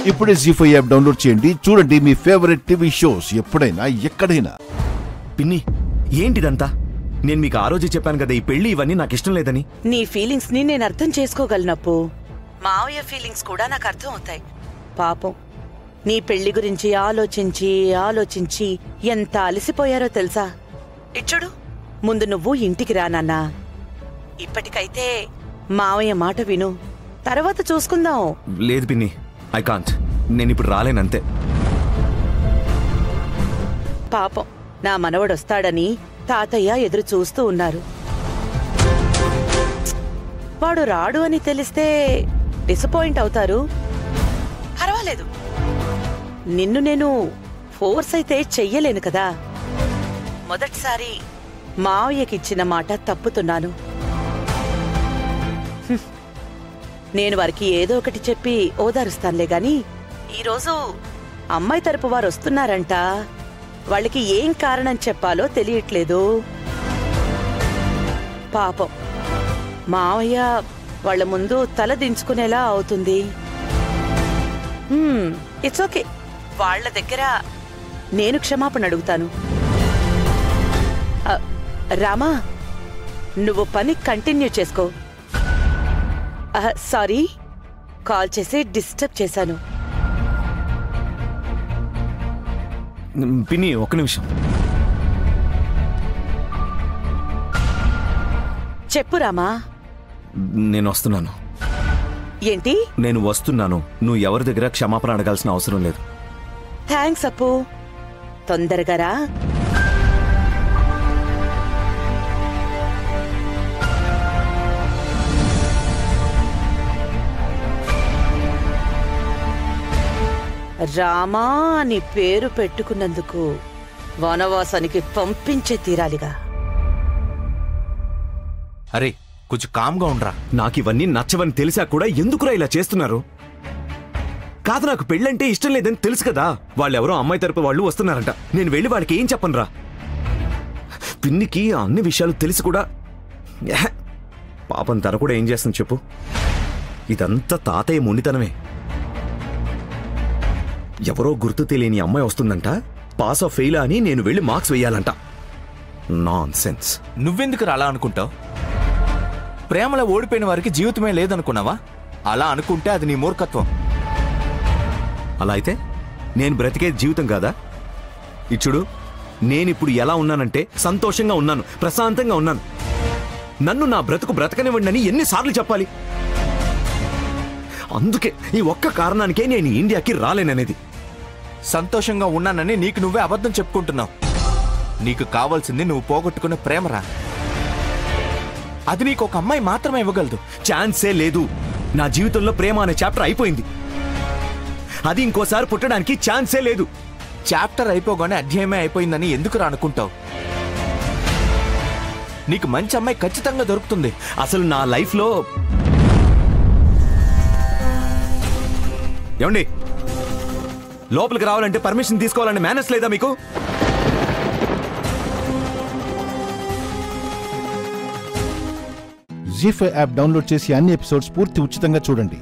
ఇప్పుడే జీ5 app download చేయండి. చూడండి మీ ఫేవరెట్ టీవీ షోస్ ఎప్పుడైనా ఎక్కడైనా. పిన్ని, ఏంటిదంతా? నేను మీకు ఆ రోజే చెప్పాను కదా, ఈ పెళ్లి ఇవన్నీ నాకు ఇష్టం లేదని. నీ ఫీలింగ్స్ ని నేను అర్థం చేసుకోగలనప్పు. మావయ్య ఫీలింగ్స్ కూడా నాకు అర్థం అవుతాయి. పాపం నీ పెళ్లి గురించి ఆలోచించి ఆలోచించి ఎంత అలసిపోయారో తెలుసా? ఇచ్చుడు, ముందు నువ్వు ఇంటికి రా నాన్నా. ఇప్పటికైతే మావయ్య మాట విను, తర్వాత చూసుకుందాం. లేదు పిన్ని, ఐ కాంట్. నేను ఇప్పుడు రాలేనంతే. పాపం నా మనవడొస్తాడని తాతయ్య ఎదురు చూస్తూ ఉన్నారు. వాడు రాడు అని తెలిస్తే డిసప్పాయింట్ అవుతారు. పర్వాలేదు, నిన్ను నేను ఫోర్స్ అయితే చెయ్యలేను కదా. మొదటిసారి మావయ్యకిచ్చిన మాట తప్పుతున్నాను. నేను వారికి ఏదో ఒకటి చెప్పి ఓదారుస్తానులే గాని, ఈరోజు అమ్మాయి తరపు వారు వస్తున్నారంట. వాళ్ళకి ఏం కారణం చెప్పాలో తెలియట్లేదు. పాపం మావయ్య వాళ్ళ ముందు తల దించుకునేలా అవుతుంది. ఇట్స్ ఓకే, వాళ్ళ దగ్గర నేను క్షమాపణ అడుగుతాను. రామా, నువ్వు పని కంటిన్యూ చేసుకో. సారీ, కాల్ చేసి డిస్టర్బ్ చేశాను. పిన్ని, ఒక్క నిమిషం. చెప్పు రామా. నేను వస్తున్నాను. ఏంటి? నేను వస్తున్నాను. నువ్వు ఎవరి దగ్గర క్షమాపణ అడగాల్సిన అవసరం లేదు. థ్యాంక్స్ అప్పు, తొందరగా రా. రామా అని పేరు పెట్టుకున్నందుకు వనవాసానికి పంపించే తీరాలిగా. అరే, కొంచెం కామ్గా ఉండరా. నాకు ఇవన్నీ నచ్చవని తెలిసా కూడా ఎందుకురా ఇలా చేస్తున్నారు? కాదు, నాకు పెళ్ళంటే ఇష్టం లేదని తెలుసు కదా. వాళ్ళెవరో అమ్మాయి తరపు వాళ్ళు వస్తున్నారంట. నేను వెళ్ళి వాళ్ళకి ఏం చెప్పనురా? పిన్నికి అన్ని విషయాలు తెలిసి కూడా పాపం తన కూడా ఏం చేస్తుంది చెప్పు? ఇదంతా తాతయ్య మొండితనమే. ఎవరో గుర్తు తెలియని అమ్మాయి వస్తుందంట. పాస్ ఆఫ్ ఫెయిల్ అని నేను వెళ్ళి మార్క్స్ వెయ్యాలంట. Non sense. నువ్వెందుకు అలా అనుకుంటావు? ప్రేమలో ఓడిపోయిన వారికి జీవితమే లేదనుకున్నావా? అలా అనుకుంటే అది నీ మూర్ఖత్వం. అలా అయితే నేను బ్రతికేది జీవితం కాదా? ఇచ్చుడు, నేనిప్పుడు ఎలా ఉన్నానంటే సంతోషంగా ఉన్నాను, ప్రశాంతంగా ఉన్నాను. నన్ను నా బ్రతుకు బ్రతకనివ్వండి అని ఎన్నిసార్లు చెప్పాలి? అందుకే ఈ ఒక్క కారణానికే నేను ఇండియాకి రాలేననేది. సంతోషంగా ఉన్నానని నీకు నువ్వే అబద్ధం చెప్పుకుంటున్నావు. నీకు కావాల్సింది నువ్వు పోగొట్టుకున్న ప్రేమరా. అది నీకు ఒక అమ్మాయి మాత్రమే ఇవ్వగలదు. ఛాన్సే లేదు. నా జీవితంలో ప్రేమ అనే చాప్టర్ అయిపోయింది. అది ఇంకోసారి పుట్టడానికి ఛాన్సే లేదు. చాప్టర్ అయిపోగానే అధ్యాయమే అయిపోయిందని ఎందుకు అనుకుంటావు? నీకు మంచి అమ్మాయి ఖచ్చితంగా దొరుకుతుంది. అసలు నా లైఫ్లో ఏమండి, లోపలికి రావాలంటే పర్మిషన్ తీసుకోవాలంటే మేనర్స్ లేదా మీకు? జీ5 యాప్ డౌన్లోడ్ చేసి అన్ని ఎపిసోడ్స్ పూర్తి ఉచితంగా చూడండి.